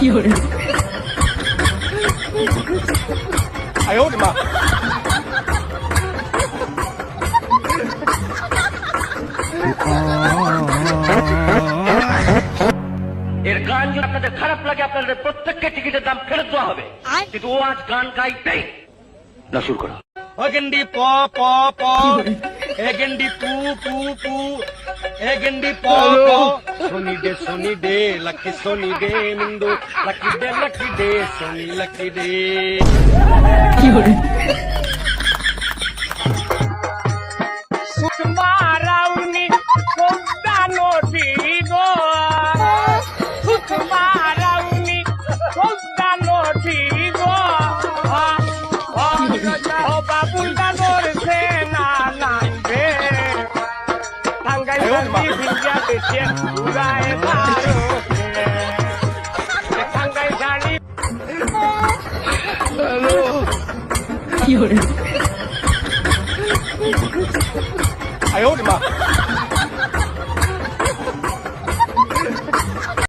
有人，哎呦我的妈！ এর গান যদি আপনাদের খারাপ লাগে আপনাদের প্রত্যেককে টিকিটের দাম ফেরত দেওয়া হবে কিন্তু ও আজ গান গাইবেই না শুরু করো গেন্ডি প প প গেন্ডি পু পু পু গেন্ডি প প সোনি ডে লাকি সোনি ডে মিন্দু লাকি ডে সোনি লাকি ডে 有人， সুতমারাউনি কোদানো দিগো সুতমারাউনি কোদানো দিগো ও বাবুদানোর সেনা নামবে টাঙ্গাই ভিজা দেশে উড়ায় ভারতে টাঙ্গাই জানি 有人，哎呦我的妈！